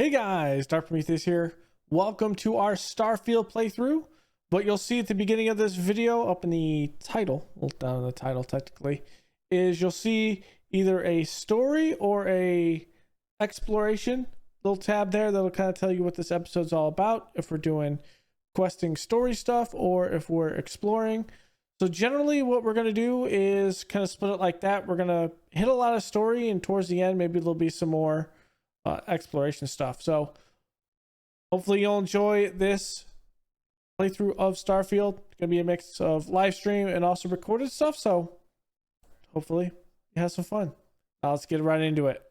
Hey guys, Dark Prometheus here. Welcome to our Starfield playthrough. What you'll see at the beginning of this video, up in the title, well, down in the title technically, is you'll see either a story or a exploration little tab there that'll kind of tell you what this episode's all about, if we're doing questing story stuff or if we're exploring. So generally what we're going to do is kind of split it like that. We're going to hit a lot of story, and towards the end maybe there'll be some more exploration stuff. So hopefully you'll enjoy this playthrough of Starfield. It's gonna be a mix of live stream and also recorded stuff, so hopefully you have some fun. Now let's get right into it.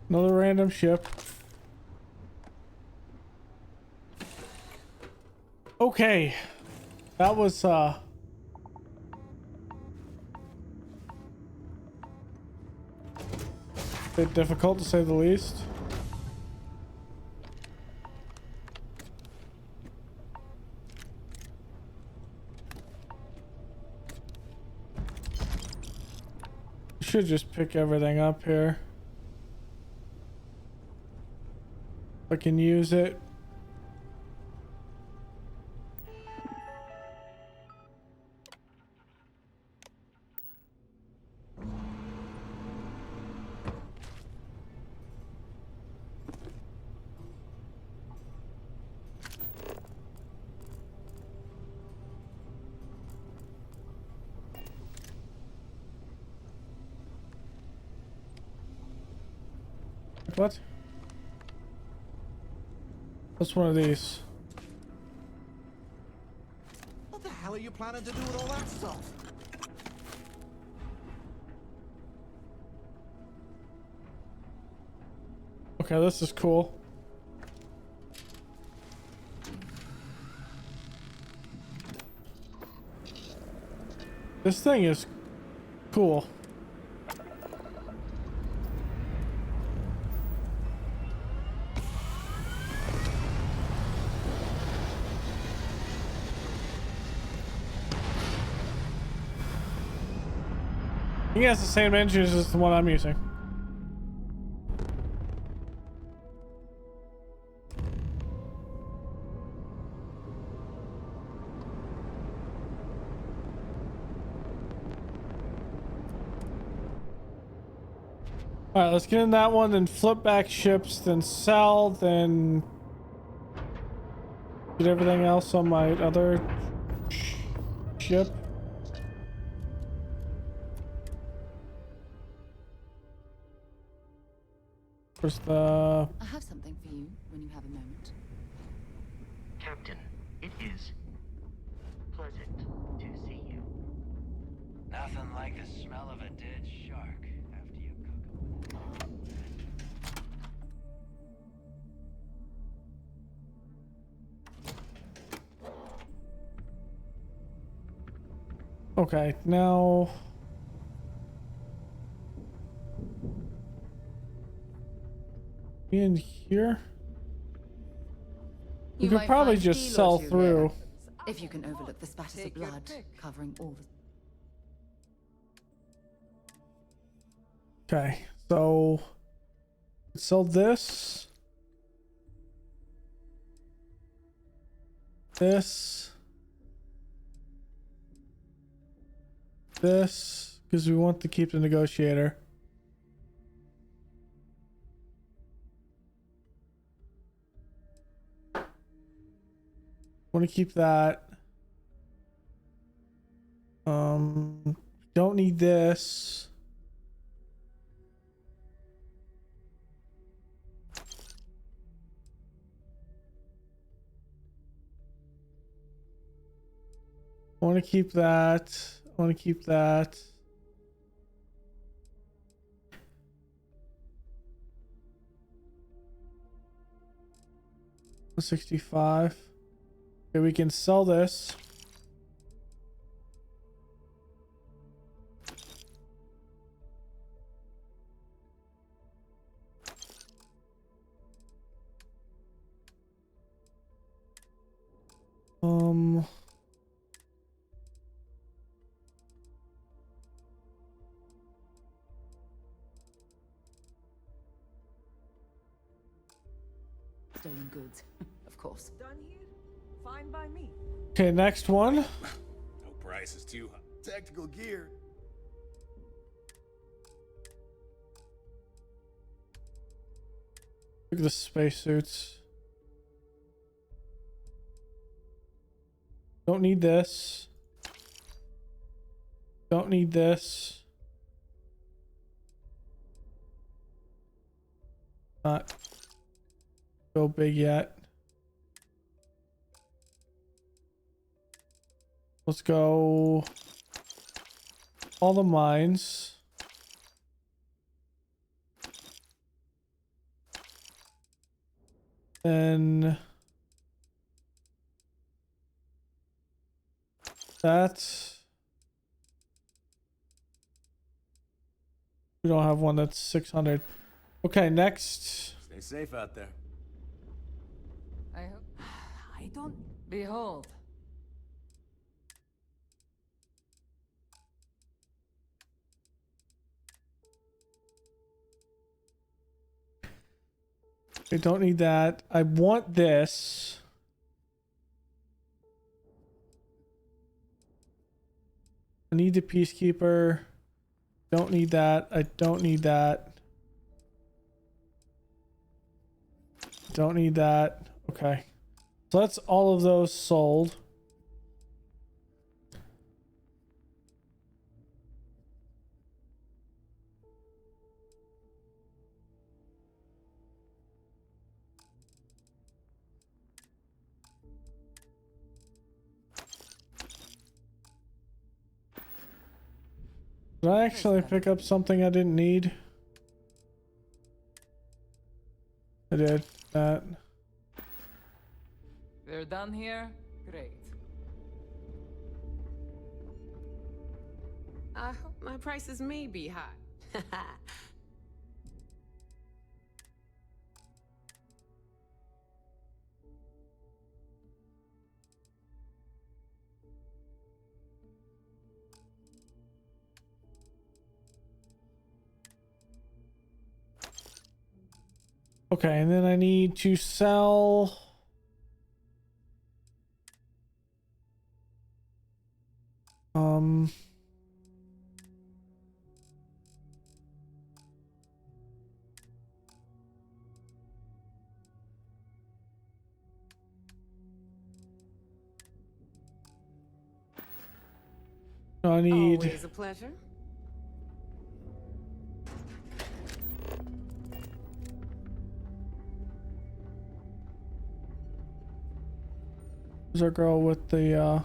Another random ship. Okay, that was a bit difficult to say the least. Should just pick everything up here. I can use it. What? What's one of these? What the hell are you planning to do with all that stuff? Okay, this is cool. This thing is cool. I think it has the same engines as the one I'm using. All right, let's get in that one, then flip back ships, then sell, then get everything else on my other ship. Where's the... I have something for you when you have a moment. Captain, it is pleasant to see you. Nothing like the smell of a dead shark after you cook 'em. Okay, now... in here? We could might probably find just deal or sell two through. here, if you can overlook the spatters of Take your blood pick. covering all the... Okay, so sell this, this, because we want to keep the negotiator. Want to keep that. Don't need this. I want to keep that. I want to keep that. $65. Okay, we can sell this. Um. Stolen goods, of course. Done here? Fine by me. Okay, next one. No price is too high. Tactical gear. Look at the spacesuits. Don't need this. Don't need this. Not go big yet. Let's go all the mines. Then that. We don't have one that's 600. Okay, next. Stay safe out there. I hope. I don't. Behold. I don't need that. I want this. I need the peacekeeper. Don't need that. I don't need that. Don't need that. Okay. So that's all of those sold. Did I actually pick up something I didn't need? I did that. We're done here? Great. I hope my prices may be high. Okay, and then I need to sell. I need. Always a pleasure. There's our girl with the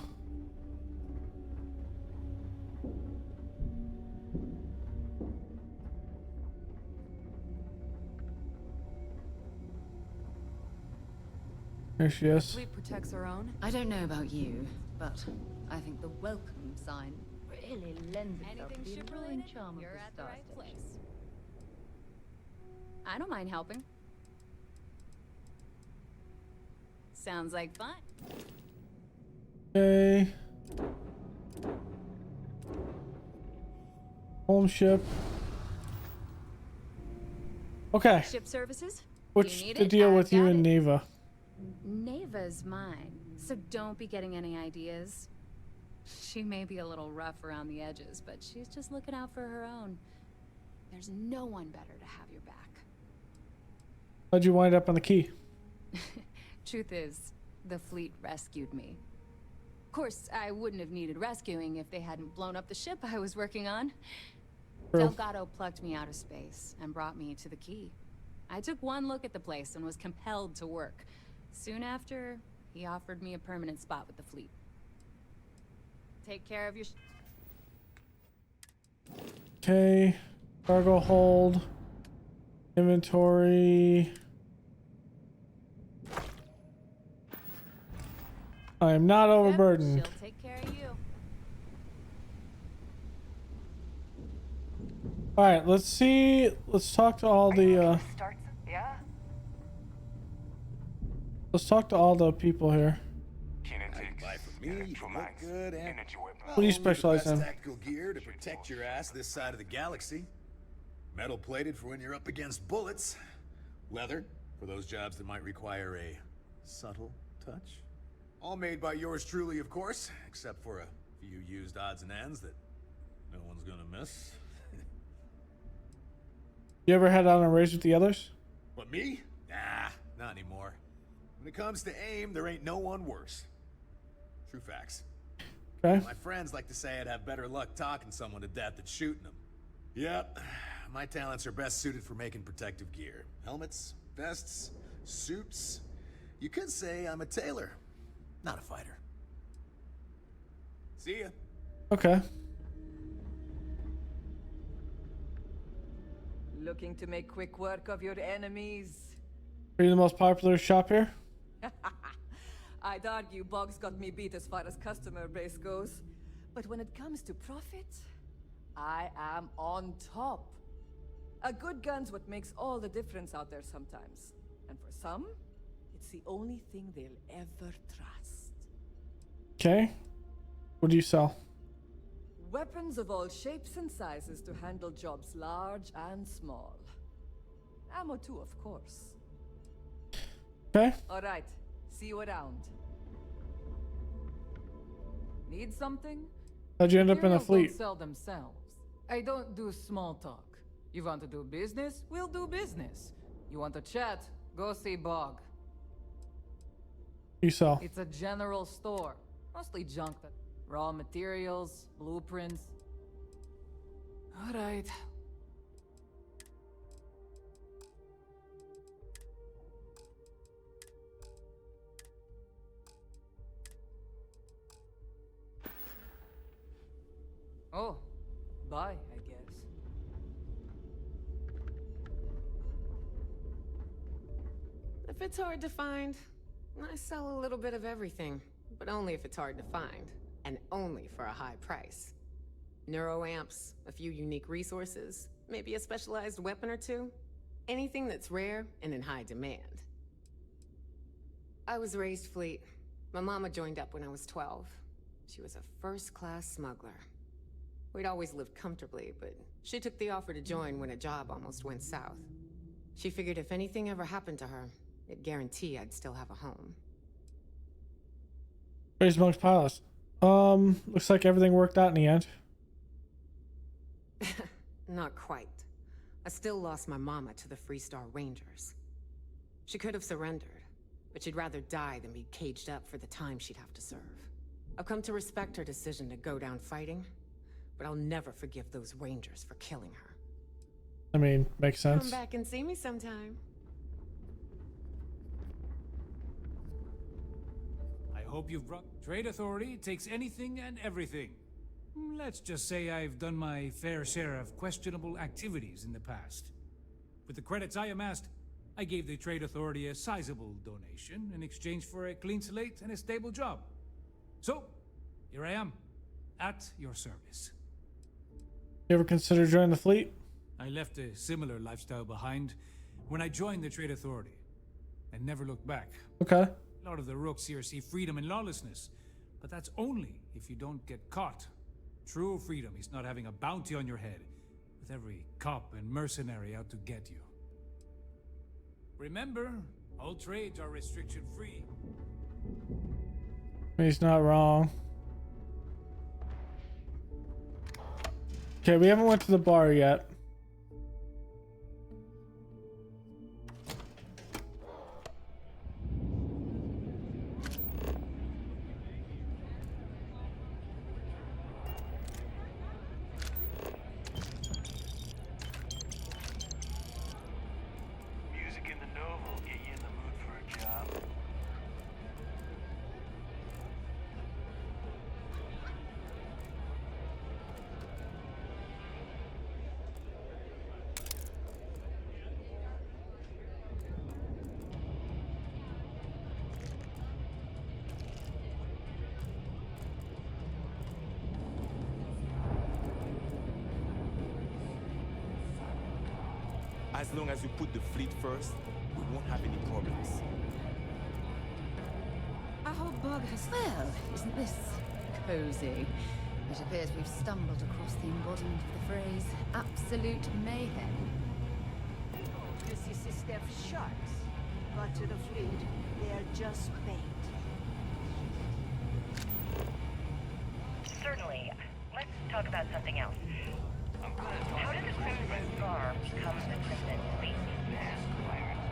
There she is. Fleet protects our own. I don't know about you, but I think the welcome sign really lends itself to the alluring charm of the Star Station. I don't mind helping. Sounds like fun. Okay. Home ship. Okay. Ship services? What's You need the it? deal I've with you got and it. Neva? Neva's mine, so don't be getting any ideas. She may be a little rough around the edges, but she's just looking out for her own. There's no one better to have your back. How'd you wind up on the key? Truth is, the fleet rescued me. Of course, I wouldn't have needed rescuing if they hadn't blown up the ship I was working on. True. Delgado plucked me out of space and brought me to the key. I took one look at the place and was compelled to work. Soon after, he offered me a permanent spot with the fleet. Take care of your... Okay. Cargo hold. Inventory. I am not overburdened. She'll take care of you. All right, let's see. Let's talk to all the Yeah? let's talk to all the people here. Keen intake Me, you can look good and What do you specialize in? tactical gear to protect your ass this side of the galaxy. Metal plated for when you're up against bullets. Leather for those jobs that might require a subtle touch. All made by yours truly, of course, except for a few used odds and ends that no one's gonna miss. You ever head out on a race with the others? But me? Nah, not anymore. When it comes to aim, there ain't no one worse. True facts. Okay. My friends like to say I'd have better luck talking someone to death than shooting them. Yep, my talents are best suited for making protective gear. Helmets, vests, suits. You could say I'm a tailor, not a fighter. See ya. Okay. Looking to make quick work of your enemies? Are you the most popular shop here? I'd argue Bog's got me beat as far as customer base goes. But when it comes to profit, I am on top. A good gun's what makes all the difference out there sometimes. And for some, it's the only thing they'll ever trust. Okay. What do you sell? Weapons of all shapes and sizes to handle jobs large and small. Ammo too, of course. Okay. All right, see you around. Need something? How'd you end up in the Materials fleet? Don't sell themselves. I don't do small talk. You want to do business? We'll do business. You want to chat? Go see Bog. You sell. It's a general store. Mostly junk that raw materials, blueprints. All right. Oh, bye, I guess. If it's hard to find, I sell a little bit of everything, but only if it's hard to find, and only for a high price. Neuroamps, a few unique resources, maybe a specialized weapon or two. Anything that's rare and in high demand. I was raised fleet. My mama joined up when I was 12. She was a first-class smuggler. We'd always lived comfortably, but she took the offer to join when a job almost went south. She figured if anything ever happened to her, it'd guarantee I'd still have a home. Raised amongst pilots. Looks like everything worked out in the end. Not quite. I still lost my mama to the Freestar Rangers. She could have surrendered, but she'd rather die than be caged up for the time she'd have to serve. I've come to respect her decision to go down fighting, but I'll never forgive those Rangers for killing her. I mean, makes sense. Come back and see me sometime. I hope you've brought... Trade Authority takes anything and everything. Let's just say I've done my fair share of questionable activities in the past. With the credits I amassed, I gave the Trade Authority a sizable donation in exchange for a clean slate and a stable job. So, here I am, at your service. You ever consider joining the fleet? I left a similar lifestyle behind when I joined the Trade Authority, and never looked back. Okay. A lot of the rooks here see freedom and lawlessness, but that's only if you don't get caught. True freedom is not having a bounty on your head, with every cop and mercenary out to get you. Remember, all trades are restriction-free. He's not wrong. Okay, we haven't went to the bar yet. Music in the Nova will get you in the mood for a job. As long as you put the fleet first, we won't have any problems. I hope Bug has... Well, isn't this cozy? It appears we've stumbled across the embodiment of the phrase absolute mayhem. This is Steph's sharks. But to the fleet, they're just bait. Certainly. Let's talk about something else. How did the Crimson Scar become the Crimson Fleet?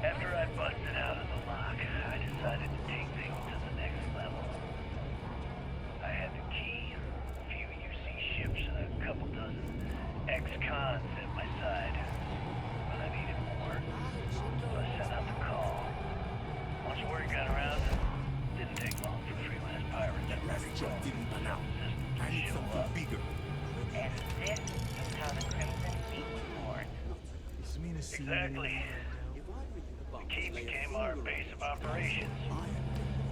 After I busted out of the lock, I decided to take things to the next level. I had the key, a few UC ships, and a couple dozen ex-cons at my side. But I needed more, so I sent out the call. Once word got around, it didn't take long for freelance pirates to recall I need something bigger. And this is how the Crimson Fleet was born. Exactly. The key became our base of operations.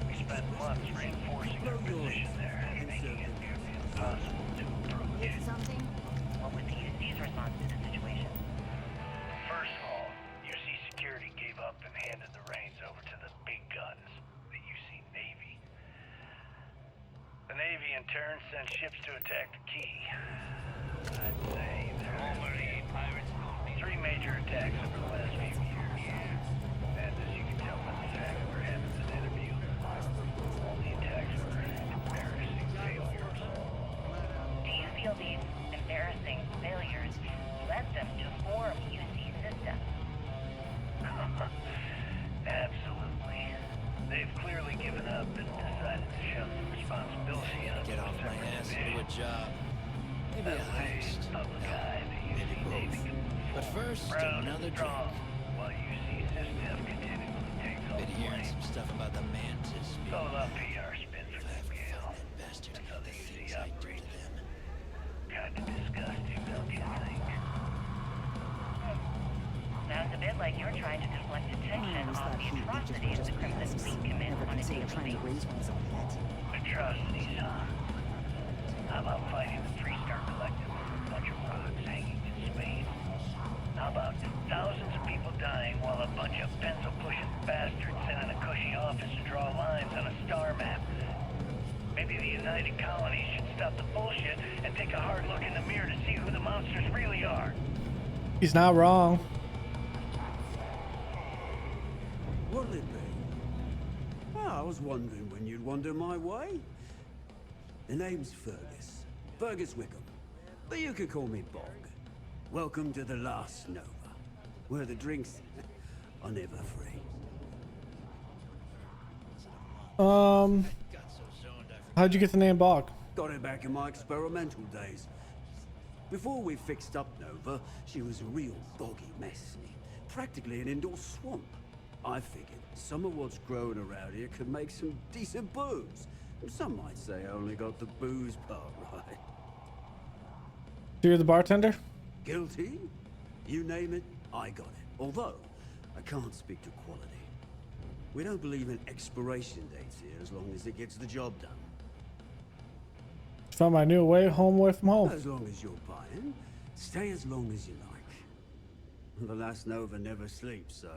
We spent months reinforcing our position there, making it nearly impossible to approach. Something? What was the UC's response to the situation? First of all, UC security gave up and handed the reins over to the big guns, the UC Navy. The Navy in turn sent ships to attack the key. I'd say there have been 3 major attacks over the last few years. And as you can tell by the fact we're having this interview, all the attacks were embarrassing failures. Do you feel these embarrassing failures led them to form UC systems? Absolutely. They've clearly given up and decided to shove the responsibility on Get off my ass and do a job. Maybe a heist. of the guy that UC Navy can But first, proud another and drink. strong, while UC system continually takes all Been the hearing blame. some stuff about the mantis. It's all about PR spin for them, Gale. That bastard. That's how the The UC things I do to operates. them. Kinda disgusting, don't you think? Sounds a bit like you're trying to deflect attention off the atrocities the Crimson Fleet commits on a daily basis. Atrocities, huh? How about fighting the Three-Star Collective with a bunch of rocks hanging in Spain? How about thousands of people dying while a bunch of pencil-pushing bastards sit in a cushy office and draw lines on a star map? Maybe the United Colonies should stop the bullshit and take a hard look in the mirror to see who the monsters really are. He's not wrong. What'll it be? Oh, I was wondering when you'd wander my way. The name's Fergus. Fergus Wickham. But you could call me Bog. Welcome to the last Nova, where the drinks are never free. How'd you get the name Bog? Got it back in my experimental days. Before we fixed up Nova, she was a real boggy mess. Practically an indoor swamp. I figured some of what's growing around here could make some decent booze. Some might say I only got the booze part right. So you're the bartender? Guilty? You name it, I got it. Although, I can't speak to quality. We don't believe in expiration dates here as long as it gets the job done. Found my new way home away from home. As long as you're buying, stay as long as you like. The last Nova never sleeps, so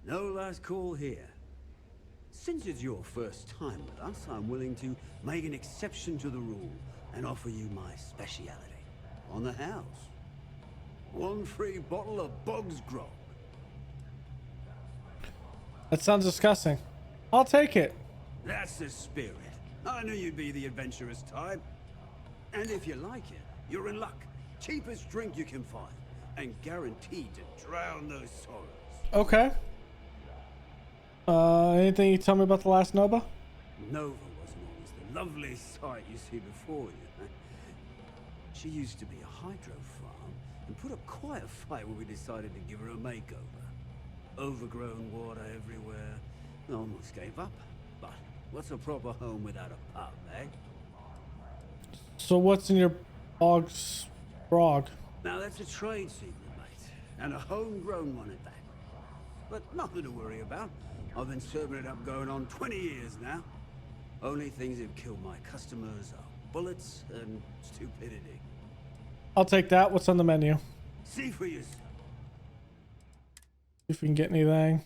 no last call here. Since it's your first time with us, I'm willing to make an exception to the rule and offer you my speciality. On the house. 1 free bottle of Bog's Grog. That sounds disgusting. I'll take it. That's the spirit. I knew you'd be the adventurous type. And if you like it, you're in luck. Cheapest drink you can find. And guaranteed to drown those sorrows. Okay. Anything you tell me about the last Nova? Nova wasn't always the lovely sight you see before you. She used to be a hydro farm and put up quite a fight when we decided to give her a makeover. Overgrown water everywhere. I almost gave up. But what's a proper home without a pub, eh? So what's in your Bog's Grog? Now that's a trade secret, mate. And a homegrown one at that. But nothing to worry about. I've been serving it up going on 20 years now. Only things that kill my customers are bullets and stupidity. I'll take that. What's on the menu? See for yourself. If we can get anything.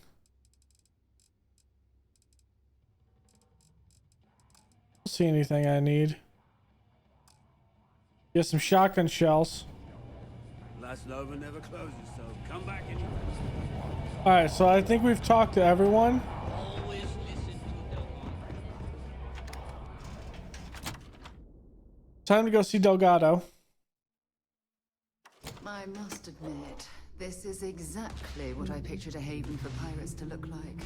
see anything I need. Get some shotgun shells. Last Nova never closes, so come back and... Alright, so I think we've talked to everyone. Always listen to the Time to go see Delgado. I must admit, this is exactly what I pictured a haven for pirates to look like.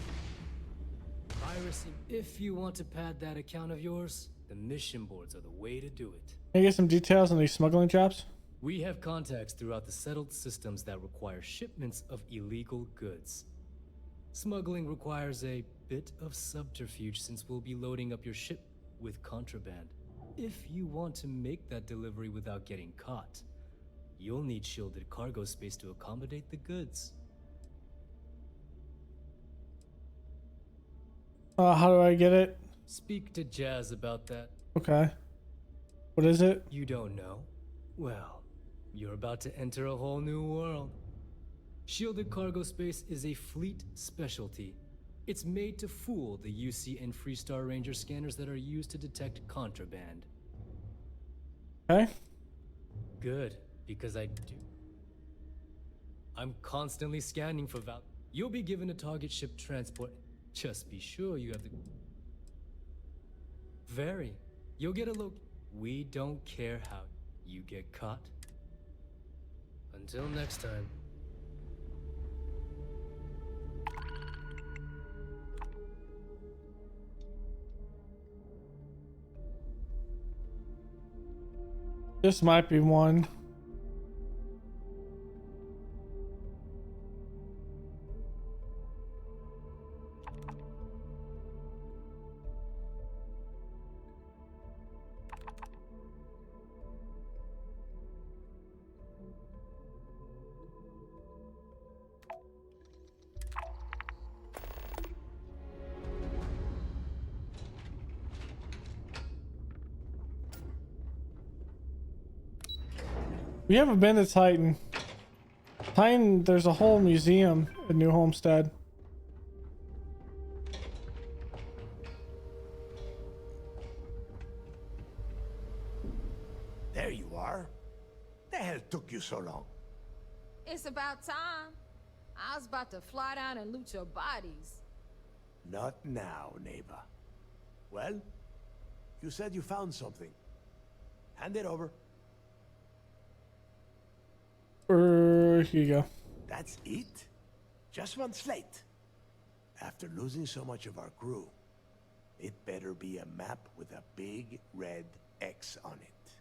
Piracy. If you want to pad that account of yours, the mission boards are the way to do it. Can I get some details on these smuggling jobs? We have contacts throughout the settled systems that require shipments of illegal goods. Smuggling requires a bit of subterfuge since we'll be loading up your ship with contraband. If you want to make that delivery without getting caught, you'll need shielded cargo space to accommodate the goods. How do I get it? Speak to Jazz about that. Okay. What is it? You don't know? Well, you're about to enter a whole new world. Shielded cargo space is a fleet specialty. It's made to fool the UC and Freestar Ranger scanners that are used to detect contraband. Okay. Good, because I do. I'm constantly scanning for You'll be given a target ship transport. Just be sure you have the... You'll get a look. We don't care how you get caught. Until next time. This might be one. We haven't been to Titan. Titan, there's a whole museum at New Homestead. There you are. The hell took you so long? It's about time. I was about to fly down and loot your bodies. Not now, neighbor. Well, you said you found something. Hand it over. Here you go. That's it? Just one slate? After losing so much of our crew, it better be a map with a big red X on it.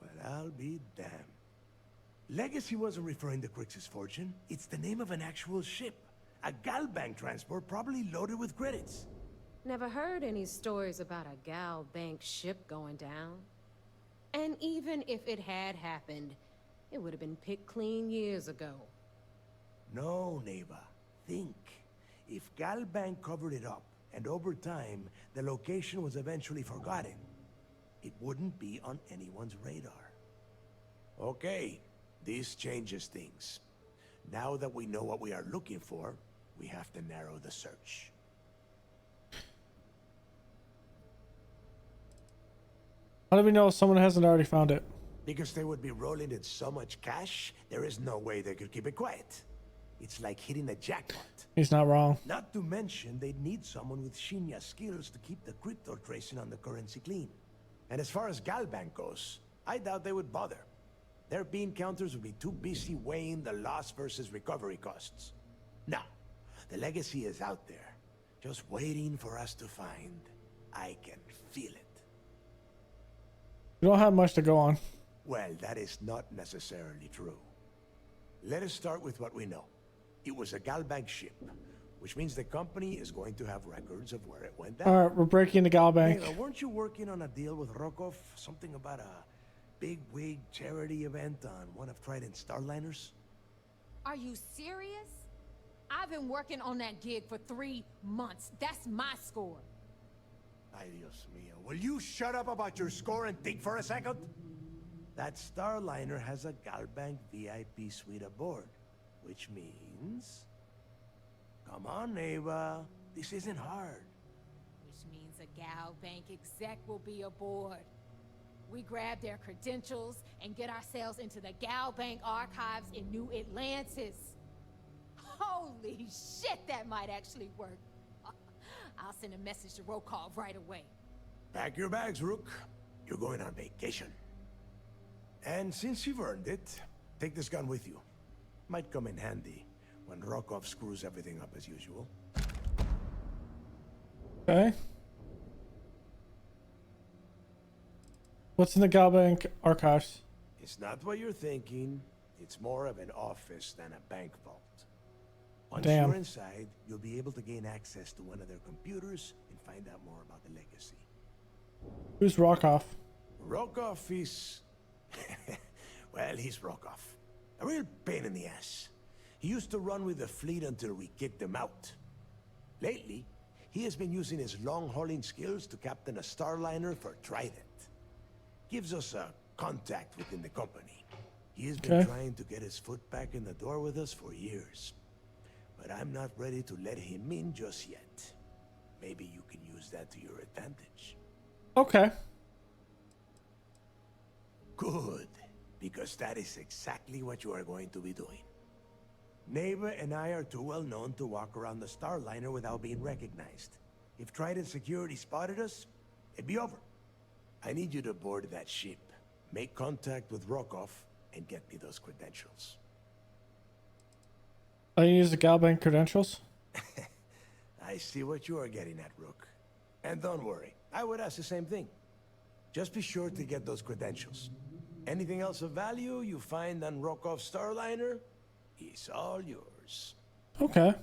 Well, I'll be damned. Legacy wasn't referring to Crix's fortune. It's the name of an actual ship. A Galbank transport probably loaded with credits. Never heard any stories about a Gal Bank ship going down. And even if it had happened, it would have been picked clean years ago. No, neighbor. Think. If Galbank covered it up, and over time, the location was eventually forgotten, it wouldn't be on anyone's radar. Okay, this changes things. Now that we know what we are looking for, we have to narrow the search. How do we know someone hasn't already found it? Because they would be rolling in so much cash, there is no way they could keep it quiet. It's like hitting a jackpot. He's not wrong. Not to mention, they'd need someone with Shinya skills to keep the crypto tracing on the currency clean. And as far as Galbank goes, I doubt they would bother. Their bean counters would be too busy weighing the loss versus recovery costs. Now, the legacy is out there, just waiting for us to find. I can feel it. We don't have much to go on. Well, that is not necessarily true. Let us start with what we know. It was a Galbank ship, which means the company is going to have records of where it went down. All right, we're breaking the Galbank. Hey, weren't you working on a deal with Rokov? Something about a big wig charity event on one of Trident's Starliners? Are you serious? I've been working on that gig for 3 months. That's my score. Ay, Dios mío. Will you shut up about your score and think for a second? That Starliner has a Galbank VIP suite aboard, which means... Come on, neighbor. This isn't hard. means a Gal Bank exec will be aboard. We grab their credentials and get ourselves into the Gal Bank archives in New Atlantis. Holy shit, that might actually work. I'll send a message to Rokov right away. Pack your bags, Rook. You're going on vacation. And since you've earned it, take this gun with you. Might come in handy when Rokov screws everything up as usual. Okay. What's in the Galbank archives? It's not what you're thinking. It's more of an office than a bank vault. Once Damn. you're inside, you'll be able to gain access to one of their computers and find out more about the legacy. Who's Rockoff? Rokov is... well, he's Rokov. A real pain in the ass. He used to run with the fleet until we kicked him out. Lately, he has been using his long-hauling skills to captain a Starliner for Trident. Gives us a contact within the company. He has been trying to get his foot back in the door with us for years. But I'm not ready to let him in just yet. Maybe you can use that to your advantage. Okay. Good, because that is exactly what you are going to be doing. Neighbor and I are too well known to walk around the Starliner without being recognized. If Trident security spotted us, it'd be over. I need you to board that ship, make contact with Rokov, and get me those credentials. I use the Galbank credentials. I see what you are getting at, Rook. And don't worry, I would ask the same thing. Just be sure to get those credentials. Anything else of value you find on Rokov's Starliner is all yours. Okay.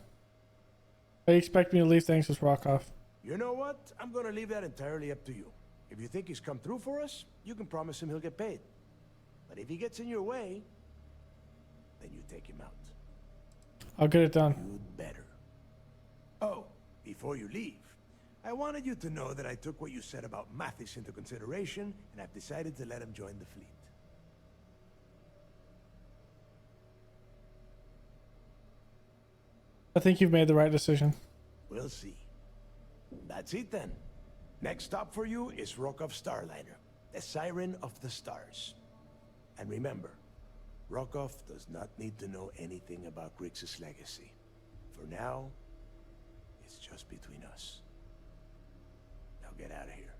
They expect me to leave things with Rockoff. You know what? I'm gonna leave that entirely up to you. If you think he's come through for us, you can promise him he'll get paid. But if he gets in your way, then you take him out. I'll get it done. You'd better. Oh, before you leave, I wanted you to know that I took what you said about Mathis into consideration, and I've decided to let him join the fleet. I think you've made the right decision. We'll see. That's it then. Next stop for you is Rokov Starliner, the Siren of the Stars. And remember, Rokov does not need to know anything about Grixis' legacy. For now, it's just between us. Now get out of here.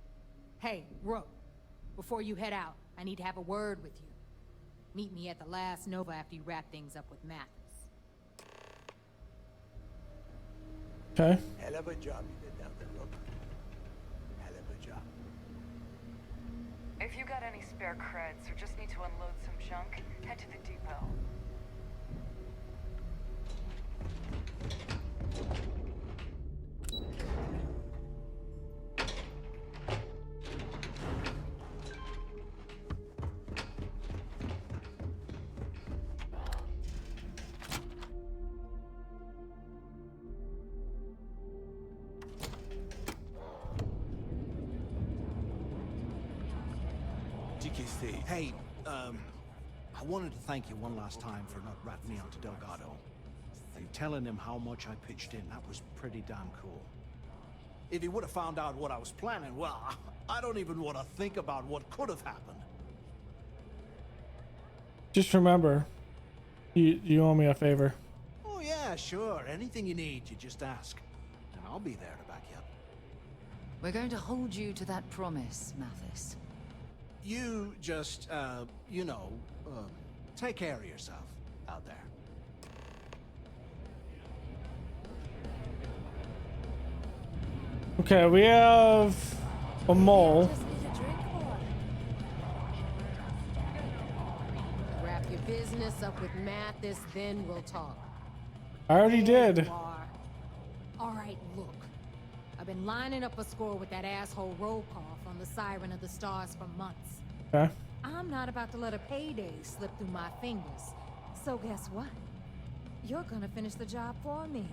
Hey, Rook. Before you head out, I need to have a word with you. Meet me at the last Nova after you wrap things up with Mathis. Okay. Hell of a job you did down there, Rook. Hell of a job. If you got any spare creds or just need to unload some junk, head to the depot. Hey, I wanted to thank you one last time for not ratting me onto Delgado. And telling him how much I pitched in, that was pretty damn cool. If he would have found out what I was planning, well, I don't even want to think about what could have happened. Just remember, you owe me a favor. Oh yeah, sure. Anything you need, you just ask. And I'll be there to back you up. We're going to hold you to that promise, Mathis. You just, you know, take care of yourself out there. Okay, we have a mole. Wrap your business up with Mathis, then we'll talk. I already did. All right, look. I've been lining up a score with that asshole Rokov on the Siren of the Stars for months. Okay. I'm not about to let a payday slip through my fingers. So guess what? You're gonna finish the job for me.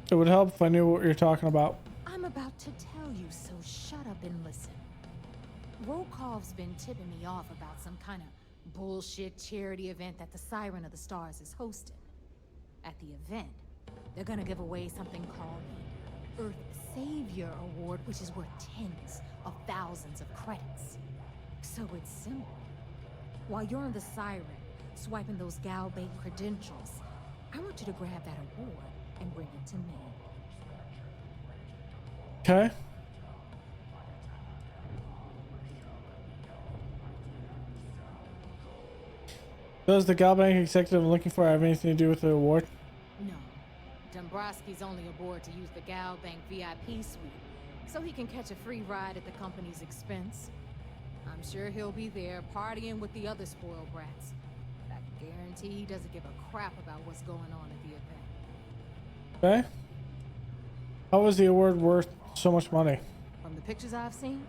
It would help if I knew what you're talking about. I'm about to tell you, so shut up and listen. Rokov's been tipping me off about some kind of bullshit charity event that the Siren of the Stars is hosting. At the event, they're gonna give away something called the Earth Savior Award, which is worth tens of thousands of credits. So it's simple. While you're on the Siren, swiping those Galbank credentials, I want you to grab that award and bring it to me. Okay. Does the Galbank executive I'm looking for have anything to do with the award? No. Dombrowski's only aboard to use the Galbank VIP suite, so he can catch a free ride at the company's expense. I'm sure he'll be there partying with the other spoiled brats. I guarantee he doesn't give a crap about what's going on at the event. Okay. How was the award worth so much money? From the pictures I've seen,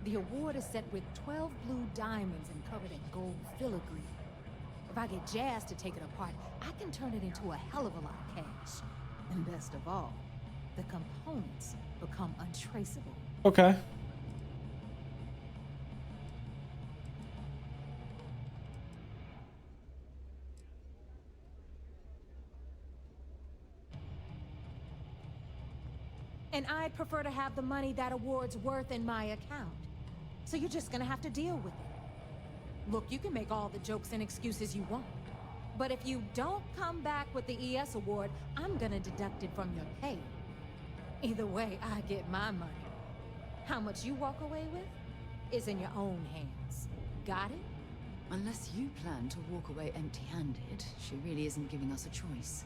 the award is set with 12 blue diamonds and covered in gold filigree. If I get Jazz to take it apart, I can turn it into a hell of a lot of cash. And best of all, the components become untraceable. Okay. And I'd prefer to have the money that award's worth in my account. So you're just gonna have to deal with it. Look, you can make all the jokes and excuses you want. But if you don't come back with the ES award, I'm gonna deduct it from your pay. Either way, I get my money. How much you walk away with is in your own hands. Got it? Unless you plan to walk away empty-handed, she really isn't giving us a choice.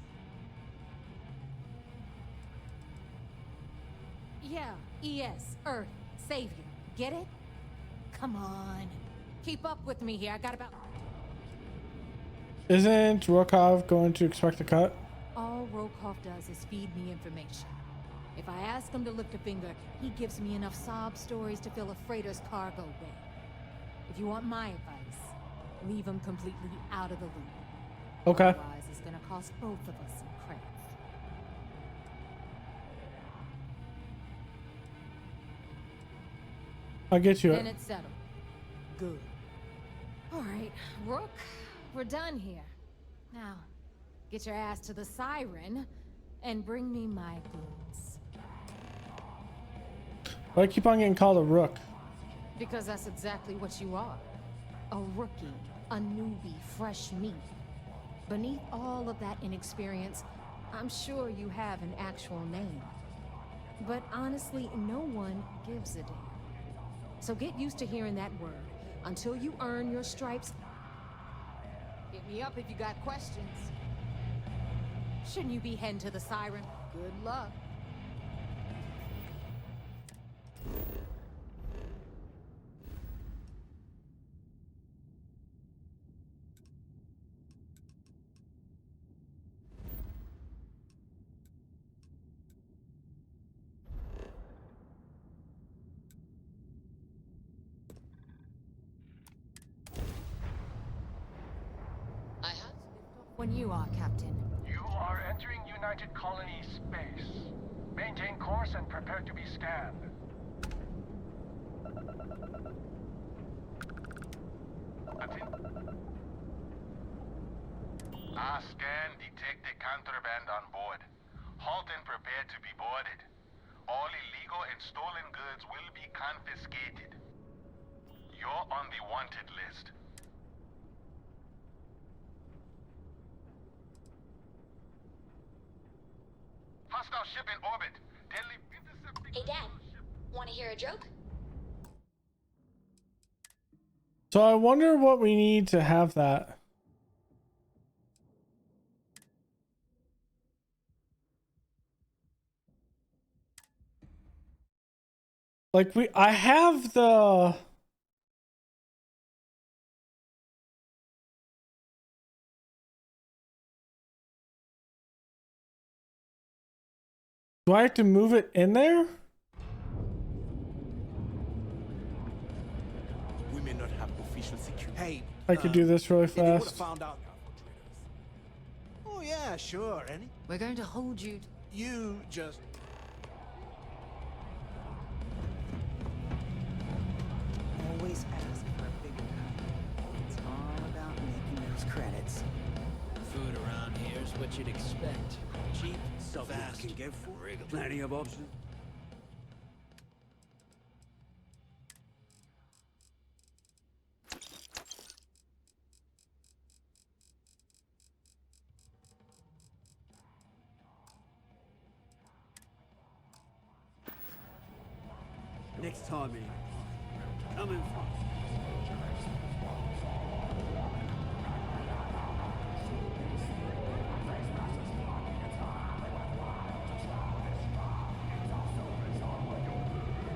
Yeah, ES, Earth, Savior. Get it? Come on. Keep up with me here. I got about... Isn't Rokov going to expect a cut? All Rokov does is feed me information. If I ask him to lift a finger, he gives me enough sob stories to fill a freighter's cargo bay. If you want my advice, leave him completely out of the loop. Okay. Otherwise, it's gonna cost both of us some credits. I'll get you Then it. it's settled. Good. All right, Rook, we're done here. Now, get your ass to the Siren and bring me my goods. Why I keep on getting called a rook? Because that's exactly what you are. A rookie, a newbie, fresh meat. Beneath all of that inexperience, I'm sure you have an actual name. But honestly, no one gives a damn. So get used to hearing that word. Until you earn your stripes, hit me up if you got questions. Shouldn't you be heading to the Siren? Good luck. When you are, Captain. You are entering United Colony space. Maintain course and prepare to be scanned. Scan detected contraband on board. Halt and prepare to be boarded. All illegal and stolen goods will be confiscated. You're on the wanted list. Hostile ship in orbit. Deadly intercepting. Hey, Dad. Want to hear a joke? So I wonder what we need to have that. Like I have the... Do I have to move it in there? We may not have official security. Hey, I could do this really if you would've fast. found out. Oh yeah, sure. Any? We're going to hold you. You just. Always ask for a bigger cut. It's hard credits. Food around here is what you'd expect. Cheap, Something I fast, can get for plenty of options. Next time in, come in front.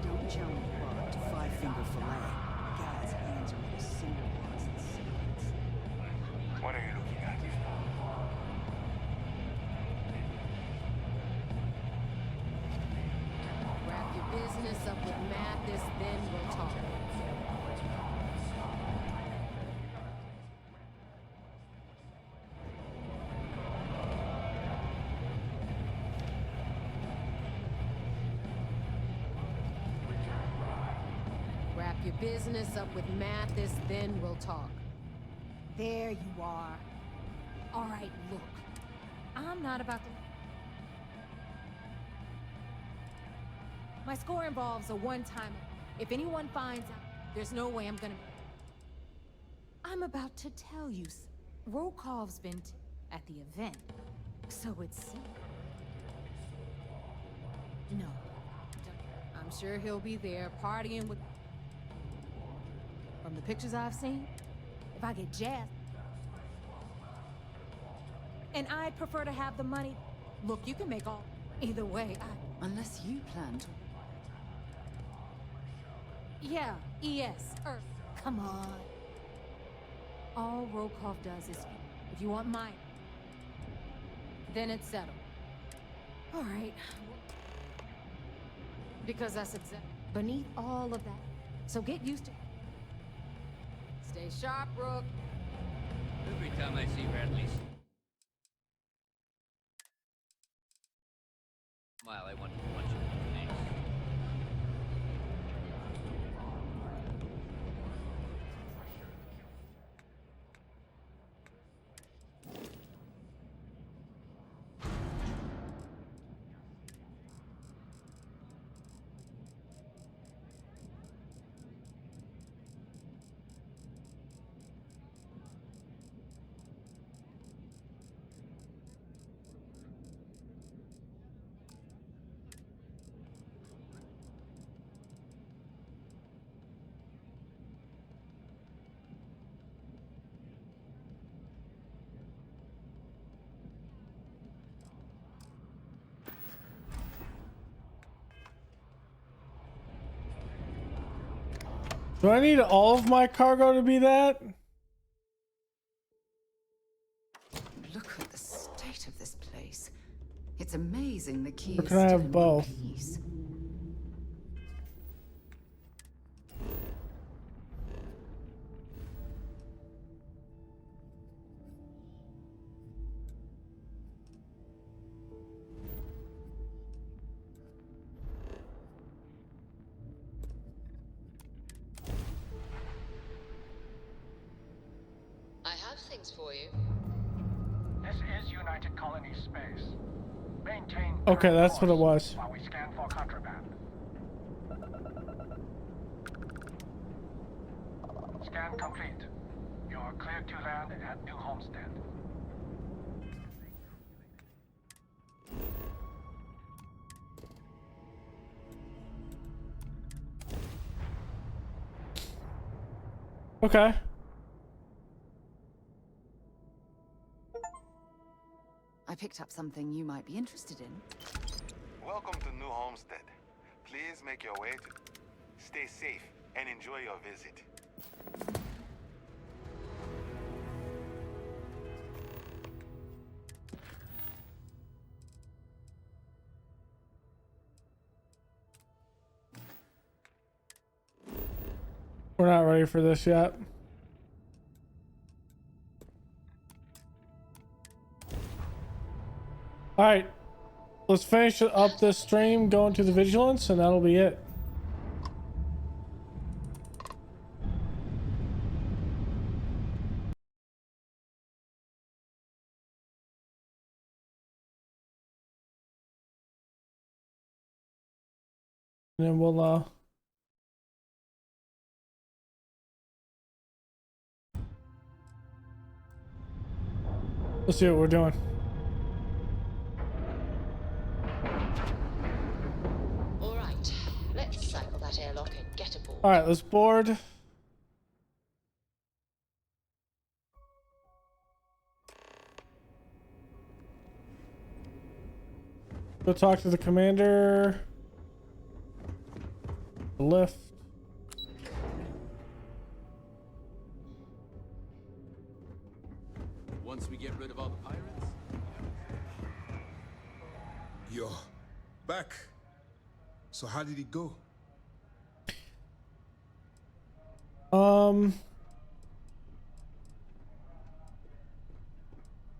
Don't jump up to five-finger fillet. God's hands are made of cinder blocks and cigarettes. What are you looking at? Wrap your business up with Mathis, then we'll talk. Wrap your business up with Mathis, then we'll talk. There you are. All right, look. I'm not about to... My score involves a one-time. If anyone finds out, there's no way I'm gonna... I'm about to tell you. Rokov's been at the event, so it's... No. I'm sure he'll be there partying with... From the pictures I've seen, if I get jazzed... And I'd prefer to have the money... Look, you can make all... Either way, Unless you plan to... Yeah, ES, Earth. Come on. All Rokov does is... If you want mine... Then it's settled. All right. Because that's exactly... Beneath all of that. So get used to... Stay sharp, Rook. Every time I see Radley's... Smile, I want to punch him in the face. Do I need all of my cargo to be that? Look at the state of this place. It's amazing the key Or is can I still have in one both? piece. I have things for you. This is United Colony space. Maintain. Okay, that's what it was. While we scan for contraband. Scan complete. You are cleared to land at New Homestead. Okay. I picked up something you might be interested in. Welcome to New Homestead. Please make your way to... Stay safe and enjoy your visit. We're not ready for this yet. All right, let's finish up this stream, go into the vigilance, and that'll be it. And then we'll let's see what we're doing. All right, let's cycle that airlock and get aboard. All right, let's board. Go talk to the commander. The lift. Once we get rid of all the pirates. You're back. So how did it go?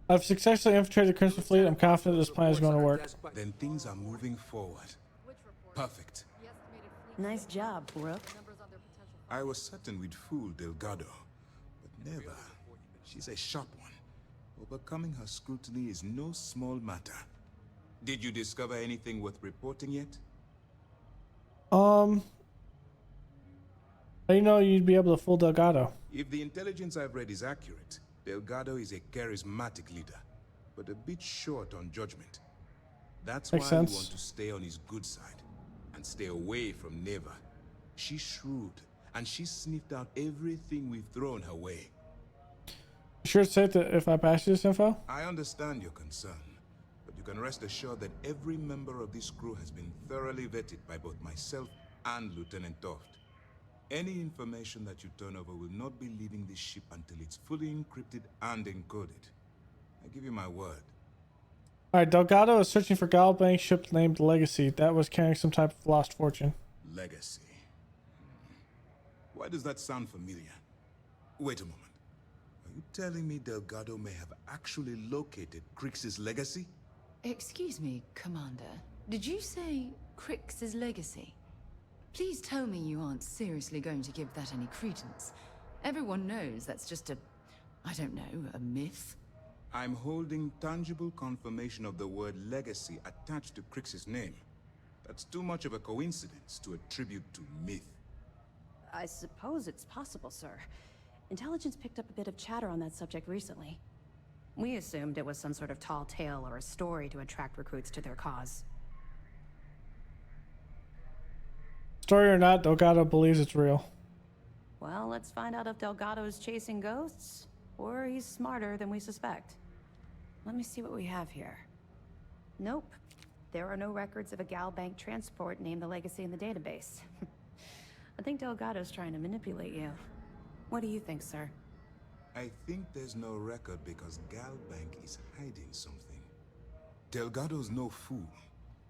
I've successfully infiltrated the Crimson Fleet. I'm confident this plan is going to work. Then things are moving forward. Perfect. Nice job, Brooke. I was certain we'd fool Delgado, but never. She's a sharp one. Overcoming her scrutiny is no small matter. Did you discover anything worth reporting yet? I didn't know you'd be able to fool Delgado. If the intelligence I've read is accurate, Delgado is a charismatic leader, but a bit short on judgment. That's Makes why sense. you want to stay on his good side and stay away from Neva. She's shrewd, and she's sniffed out everything we've thrown her way. Sure it's safe that if I pass you this info? I understand your concern, but you can rest assured that every member of this crew has been thoroughly vetted by both myself and Lieutenant Toft. Any information that you turn over will not be leaving this ship until it's fully encrypted and encoded. I give you my word. Alright, Delgado is searching for Galbank ship named Legacy. That was carrying some type of lost fortune. Legacy. Why does that sound familiar? Wait a moment. Are you telling me Delgado may have actually located Crix's legacy? Excuse me, Commander. Did you say Crix's legacy? Please tell me you aren't seriously going to give that any credence. Everyone knows that's just I don't know, a myth. I'm holding tangible confirmation of the word legacy attached to Crix's name. That's too much of a coincidence to attribute to myth. I suppose it's possible, sir. Intelligence picked up a bit of chatter on that subject recently. We assumed it was some sort of tall tale or a story to attract recruits to their cause. Story or not, Delgado believes it's real. Well, let's find out if Delgado is chasing ghosts, or he's smarter than we suspect. Let me see what we have here. Nope. There are no records of a Galbank transport named the Legacy in the database. I think Delgado's trying to manipulate you. What do you think, sir? I think there's no record because Galbank is hiding something. Delgado's no fool.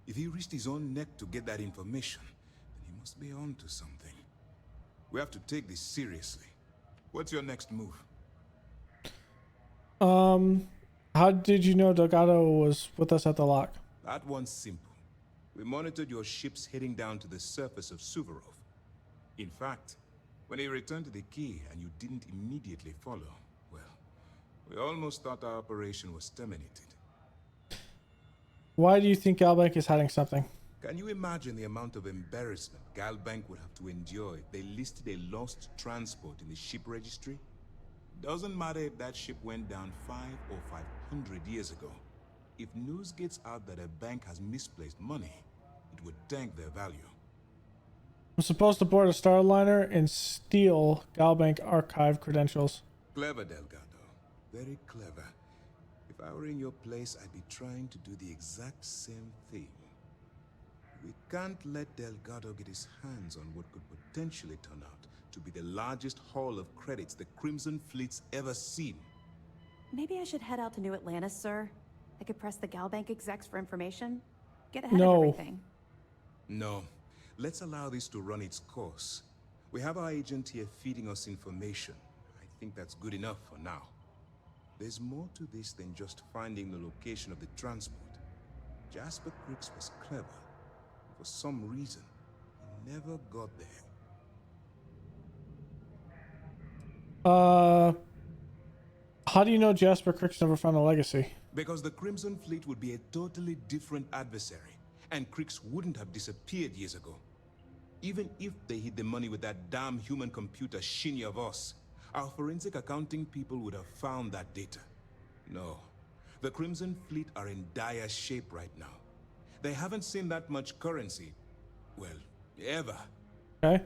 If he risked his own neck to get that information, then he must be on to something. We have to take this seriously. What's your next move? How did you know Delgado was with us at the lock? That one's simple. We monitored your ships heading down to the surface of Suvorov. In fact, when he returned to the key and you didn't immediately follow, well, we almost thought our operation was terminated. Why do you think Galbank is hiding something? Can you imagine the amount of embarrassment Galbank would have to endure if they listed a lost transport in the ship registry? Doesn't matter if that ship went down 5 or 500 years ago. If news gets out that a bank has misplaced money, it would tank their value. I'm supposed to board a Starliner and steal Galbank archive credentials. Clever, Delgado. Very clever. If I were in your place, I'd be trying to do the exact same thing. We can't let Delgado get his hands on what could potentially turn out to be the largest haul of credits the Crimson Fleet's ever seen. Maybe I should head out to New Atlantis, sir. I could press the Galbank execs for information. Get ahead of everything. No. Let's allow this to run its course. We have our agent here feeding us information. I think that's good enough for now. There's more to this than just finding the location of the transport. Jasper Crix was clever. For some reason, he never got there. How do you know Jasper Crix never found a legacy? Because the Crimson Fleet would be a totally different adversary, and Crix wouldn't have disappeared years ago. Even if they hid the money with that damn human computer Shinya Voss, our forensic accounting people would have found that data. No. The Crimson Fleet are in dire shape right now. They haven't seen that much currency, well, ever. Okay.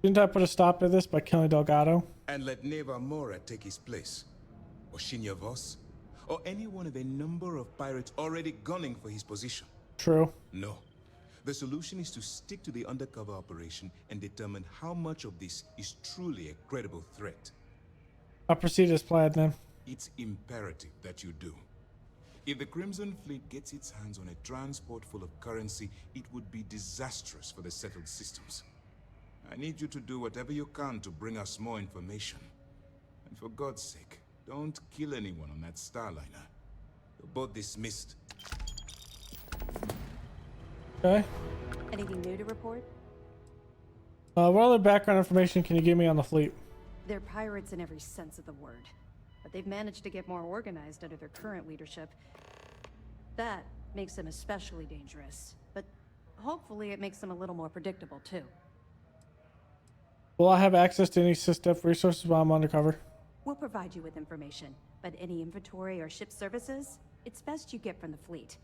Didn't I put a stop to this by killing Delgado? And let Neva Mora take his place. Or Shinya Voss. Or any one of a number of pirates already gunning for his position. True. No. The solution is to stick to the undercover operation and determine how much of this is truly a credible threat. I'll proceed as planned then. It's imperative that you do. If the Crimson Fleet gets its hands on a transport full of currency, it would be disastrous for the settled systems. I need you to do whatever you can to bring us more information. And for God's sake, don't kill anyone on that Starliner. You're both dismissed. Okay. Anything new to report? What other background information can you give me on the fleet? They're pirates in every sense of the word, but they've managed to get more organized under their current leadership. That makes them especially dangerous, but hopefully it makes them a little more predictable too. Will I have access to any SysDef resources while I'm undercover? We'll provide you with information, but any inventory or ship services, it's best you get from the fleet.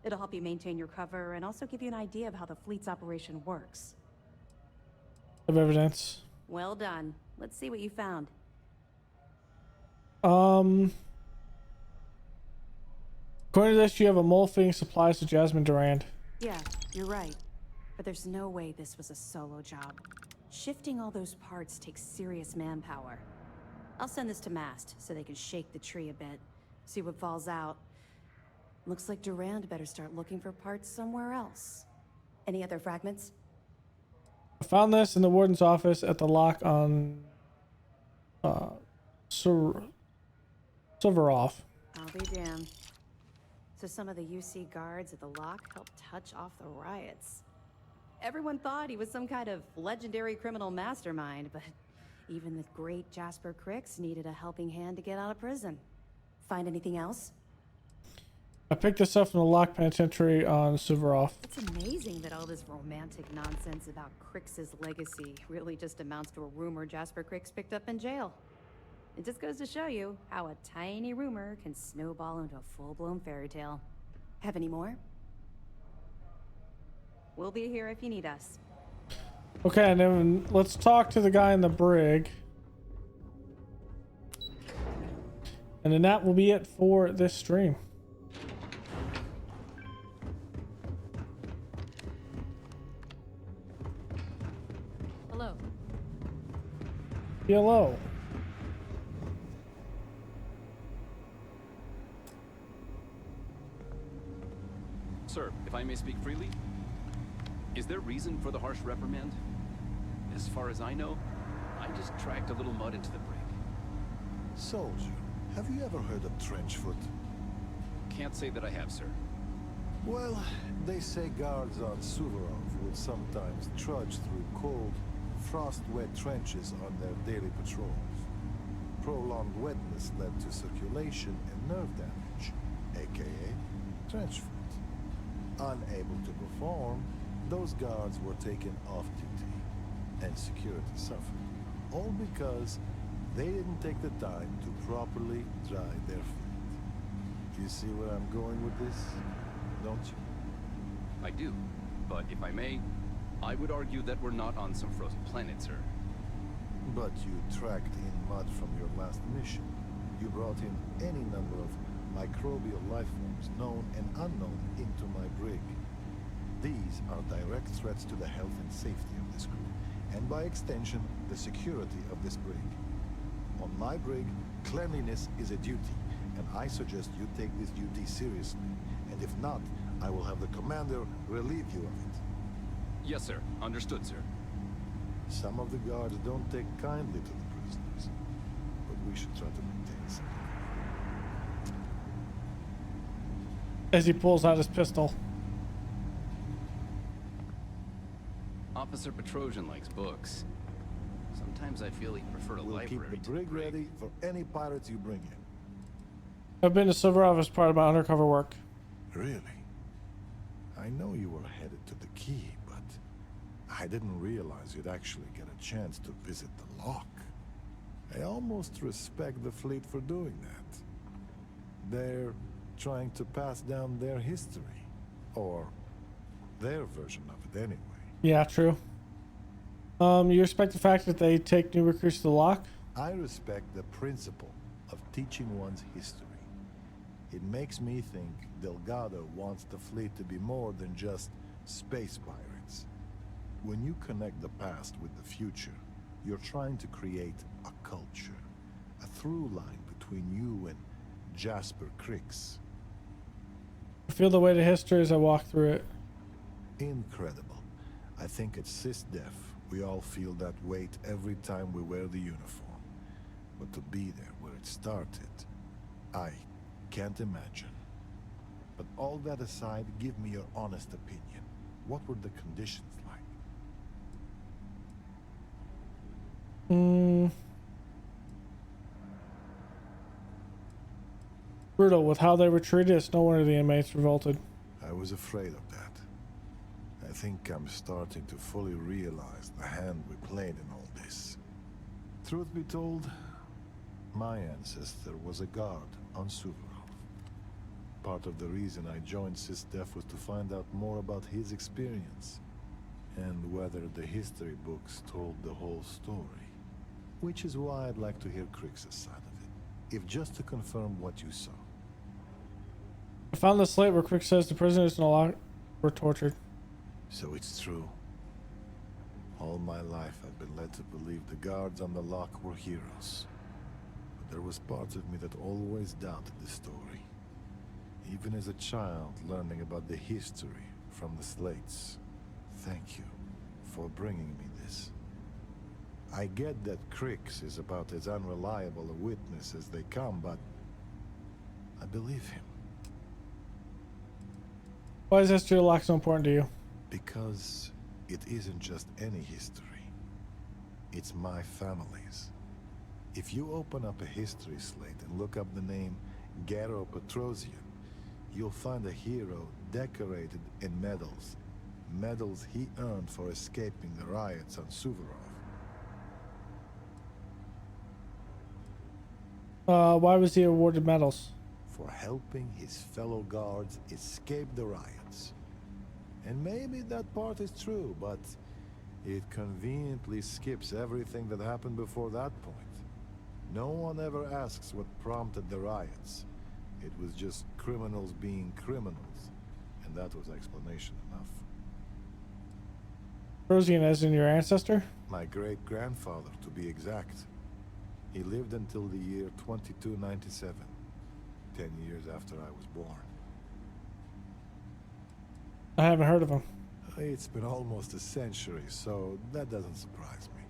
It'll help you maintain your cover and also give you an idea of how the fleet's operation works. Of evidence. Well done. Let's see what you found. According to this, you have a mole fitting supplies to Jasmine Durand. Yeah, you're right. But there's no way this was a solo job. Shifting all those parts takes serious manpower. I'll send this to Mast so they can shake the tree a bit, see what falls out. Looks like Durand better start looking for parts somewhere else. Any other fragments? I found this in the warden's office at the lock on Suvorov. I'll be damned. So some of the UC guards at the lock helped touch off the riots. Everyone thought he was some kind of legendary criminal mastermind, but even the great Jasper Cricks needed a helping hand to get out of prison. Find anything else? I picked this up from the lock penitentiary on Suvorov. It's amazing that all this romantic nonsense about Crix's legacy really just amounts to a rumor Jasper Cricks picked up in jail. It just goes to show you how a tiny rumor can snowball into a full-blown fairy tale. Have any more? We'll be here if you need us. Okay, and then let's talk to the guy in the brig. And then that will be it for this stream. Hello. Hello. Sir, if I may speak freely, is there reason for the harsh reprimand? As far as I know, I just dragged a little mud into the brig. Soldier, have you ever heard of trenchfoot? Can't say that I have, sir. Well, they say guards on Suvorov would sometimes trudge through cold, frost-wet trenches on their daily patrols. Prolonged wetness led to circulation and nerve damage, aka trenchfoot. Unable to perform, those guards were taken off duty, and security suffered. All because they didn't take the time to properly dry their feet. You see where I'm going with this, don't you? I do, but if I may, I would argue that we're not on some frozen planet, sir. But you tracked in mud from your last mission. You brought in any number of microbial life forms, known and unknown, into my brig. These are direct threats to the health and safety of this crew, and by extension, the security of this brig. On my brig, cleanliness is a duty, and I suggest you take this duty seriously. And if not, I will have the commander relieve you of it. Yes, sir. Understood, sir. Some of the guards don't take kindly to the prisoners, but we should try to maintain some. As he pulls out his pistol. Officer Petrosian likes books. Sometimes I feel he'd prefer a We'll library. keep the brig ready for any pirates you bring in. I've been to Suvorov as part of my undercover work. Really? I know you were headed to the key, but I didn't realize you'd actually get a chance to visit the lock. I almost respect the fleet for doing that. They're trying to pass down their history. Or their version of it anyway. Yeah, true. You respect the fact that they take new recruits to the lock? I respect the principle of teaching one's history. It makes me think Delgado wants the fleet to be more than just space pirates. When you connect the past with the future, you're trying to create a culture, a through line between you and Jasper Cricks. I feel the weight of history as I walk through it. Incredible. I think at SysDef, we all feel that weight every time we wear the uniform. But to be there where it started, I can't imagine. But all that aside, give me your honest opinion. What were the conditions like? Brutal. With how they were treated, it's no wonder the inmates revolted. I was afraid of that. I think I'm starting to fully realize the hand we played in all this. Truth be told, my ancestor was a guard on Suvorov. Part of the reason I joined SysDef was to find out more about his experience, and whether the history books told the whole story. Which is why I'd like to hear Crix's side of it, if just to confirm what you saw. I found the slate where Crick says the prisoners in the lock were tortured. So it's true. All my life I've been led to believe the guards on the lock were heroes. But there was part of me that always doubted the story. Even as a child learning about the history from the slates. Thank you for bringing me this. I get that Crix is about as unreliable a witness as they come, but I believe him. Why is history of the lock so important to you? Because it isn't just any history. It's my family's. If you open up a history slate and look up the name Garo Petrosian, you'll find a hero decorated in medals. Medals he earned for escaping the riots on Suvorov. Why was he awarded medals? For helping his fellow guards escape the riots. And maybe that part is true, but it conveniently skips everything that happened before that point. No one ever asks what prompted the riots. It was just criminals being criminals, and that was explanation enough. Petrosian as in your ancestor? My great-grandfather, to be exact. He lived until the year 2297, 10 years after I was born. I haven't heard of him. It's been almost a century, so that doesn't surprise me.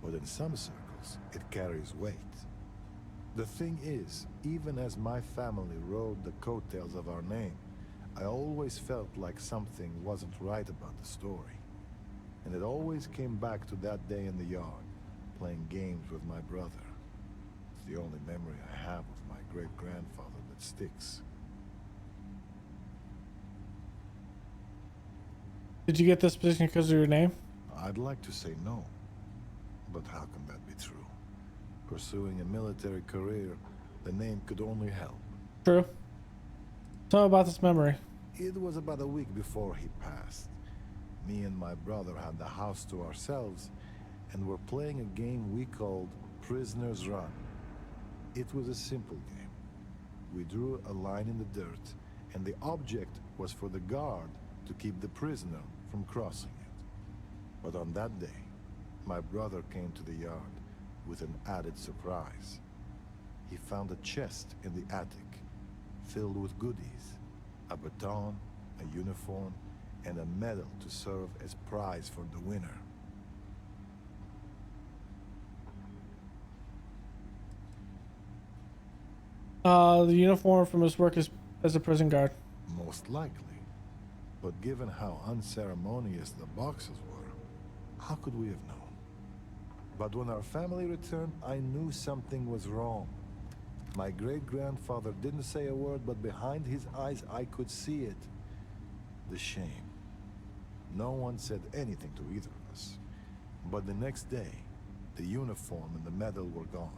But in some circles, it carries weight. The thing is, even as my family rode the coattails of our name, I always felt like something wasn't right about the story. And it always came back to that day in the yard, playing games with my brother. It's the only memory I have of my great-grandfather that sticks. Did you get this position because of your name? I'd like to say no, but how can that be true? Pursuing a military career, the name could only help. True. Tell me about this memory. It was about a week before he passed. Me and my brother had the house to ourselves, and were playing a game we called Prisoner's Run. It was a simple game. We drew a line in the dirt, and the object was for the guard to keep the prisoner from crossing it. But on that day, my brother came to the yard with an added surprise. He found a chest in the attic, filled with goodies, a baton, a uniform, and a medal to serve as prize for the winner. The uniform from his work as a prison guard. Most likely. But given how unceremonious the boxes were, how could we have known? But when our family returned, I knew something was wrong. My great-grandfather didn't say a word, but behind his eyes I could see it. The shame. No one said anything to either of us. But the next day, the uniform and the medal were gone.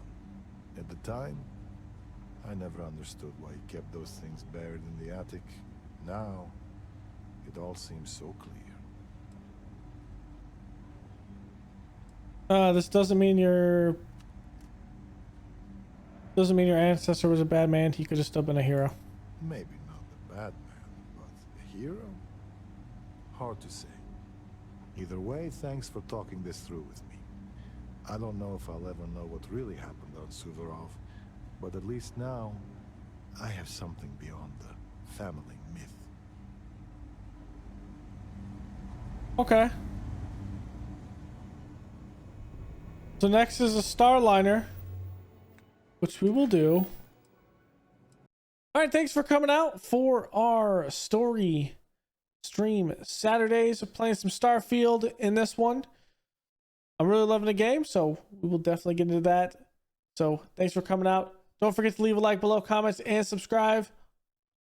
At the time, I never understood why he kept those things buried in the attic. Now, it all seems so clear. This doesn't mean your ancestor was a bad man. He could have still been a hero. Maybe not a bad man, but a hero? Hard to say. Either way, thanks for talking this through with me. I don't know if I'll ever know what really happened on Suvorov, but at least now, I have something beyond the family myth. Okay. So next is a Starliner, which we will do. All right, thanks for coming out for our story stream Saturdays. We're playing some Starfield in this one. I'm really loving the game, so we will definitely get into that. So thanks for coming out. Don't forget to leave a like below, comments, and subscribe.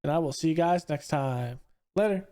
And I will see you guys next time. Later.